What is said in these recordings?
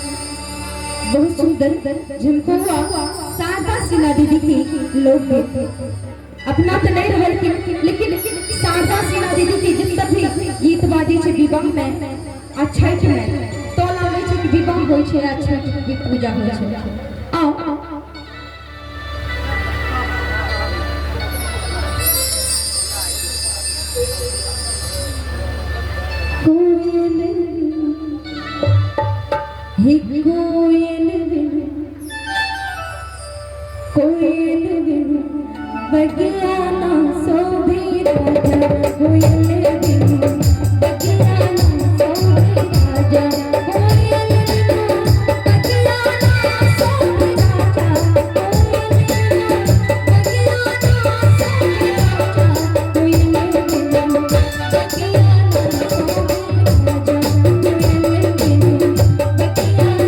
बहुत सुंदर झुमको शारदा सिन्हा दीदी की लोकगीत अपना तो नहीं रहल लेकिन शारदा सिन्हा दीदी की जितना भी गीत बाजी छे विवाह में आ छठ में तो लागे छे कि विवाह होय छे आ छठ की पूजा होय छे। आओ कोयल बिनु बगियाना सोभी राजा कोयल बिनु बगियाना सोभी राजा कोयल बिनु बगियाना सोभी राजा कोयल बिनु बगियाना सोभी राजा कोयल बिनु बगियाना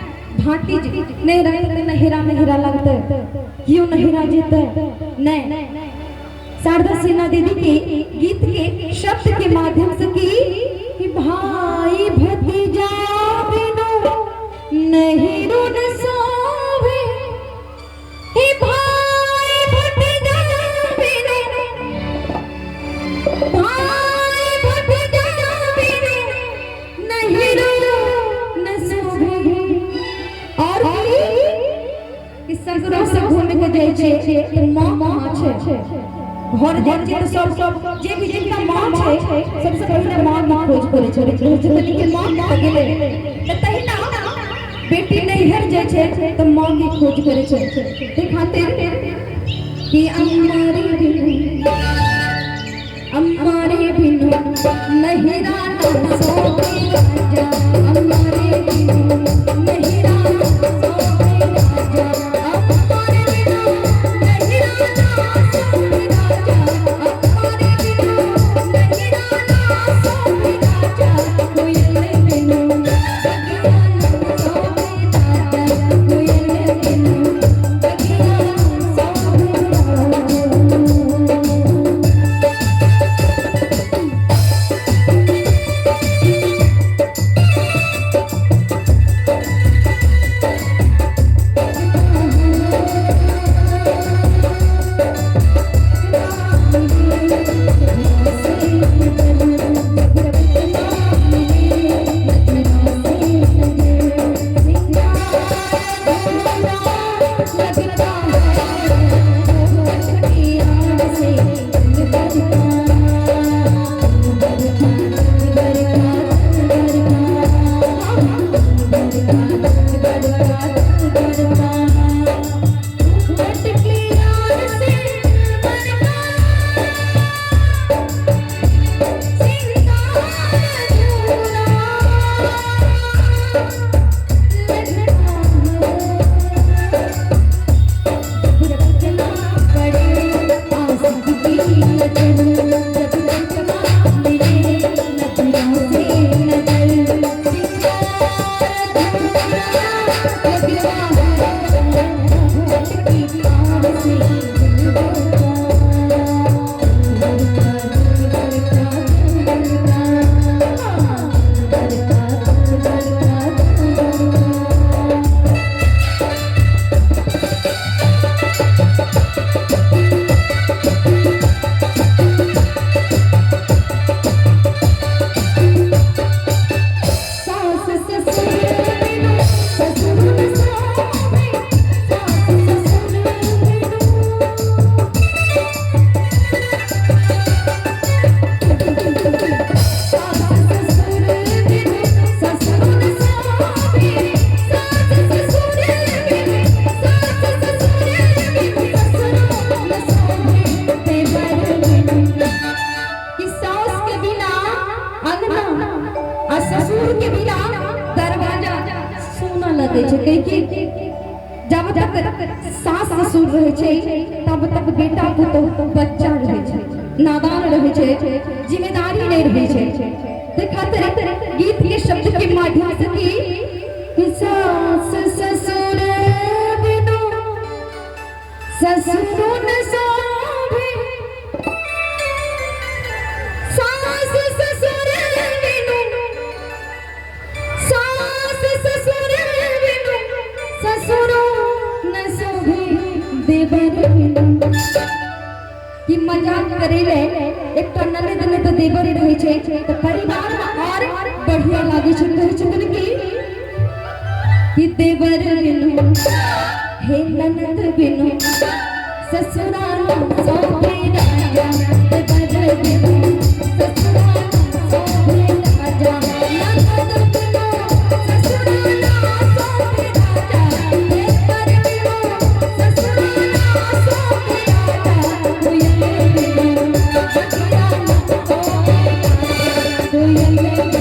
नहीं रहते नहिरा नहिरा लगते क्यों नहिरा जीते नहीं शारदा सिन्हा दीदी के गीत के शब्द के माध्यम से कि भाई भतीजा बिनु नहीं रुन सोवे हे भाई भतीजा बिनु भाई भतीजा बिनु नहीं रुन सोवे और ससुरा से घूमे के जाय छे तो मां छे घर जाय छे तो सब जे भी जिनका मां छे सबसे पहले मां खोज करे छे जतनी के मां गेले त तहिना बेटी नैहर जाय छे तो मां की खोज करे छे ते खातिर कि अम्मारे बिनु नहिरा ना सोवे राजा अम्मारे बिनु नहिरा ना सोवे राजा अम्मारे बिनु नहिरा ना सोवे राजा अम्मारे बिनु नहिरा ना सोवे राजा कोयल बिनु बगियाना सोवे राजा कोयल बिनु बगियाना सोवे राजा ससुर के बिना दरवाजा सोना लगे छे। कहि के जब तक सास ससुर रहे छे तब तक बेटा पुतोह बच्चा रहे छे, नादान रहे छे, जिम्मेदारी नहीं रहे छे। खातिर गीत के शब्द के माध्यम से कि सास ससुर बिनु ससुर न शोभे, सास ससुर बिनु सास ससुर बिनु ससुर न शोभे, देवर बिनु कि मजाक करेले एक तो ननद ने तो देवर रहे छे तो परिवार और बढ़िया लागे छे। कहे छथिन कि देवर बिनु हे ननद बिनु ससुराल सोभे राजा, देवर बिनु ससुराल सोभे राजा, ननद बिनु ससुराल सोभे राजा, देवर बिनु ससुराल सोभे राजा, कोयल बिनु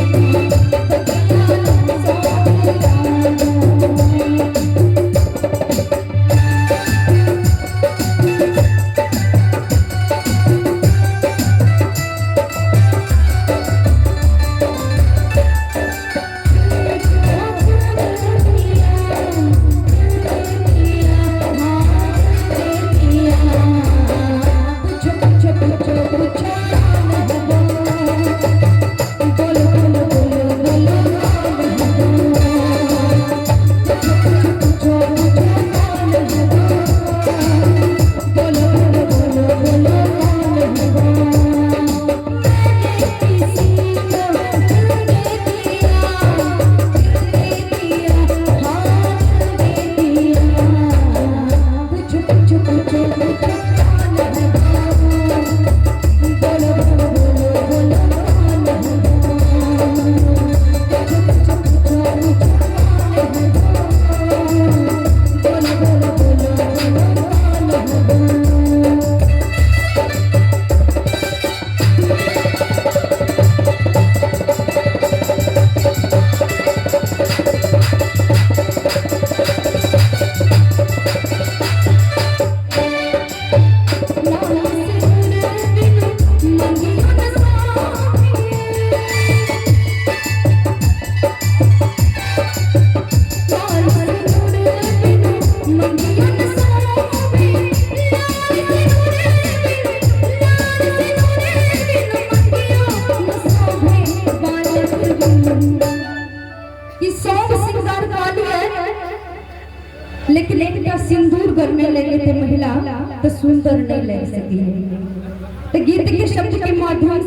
लेकिन एक सिंदूर घर में लेके थे महिला तो सुंदर नहीं लग सकी है। तो गीत के शब्द के माध्यम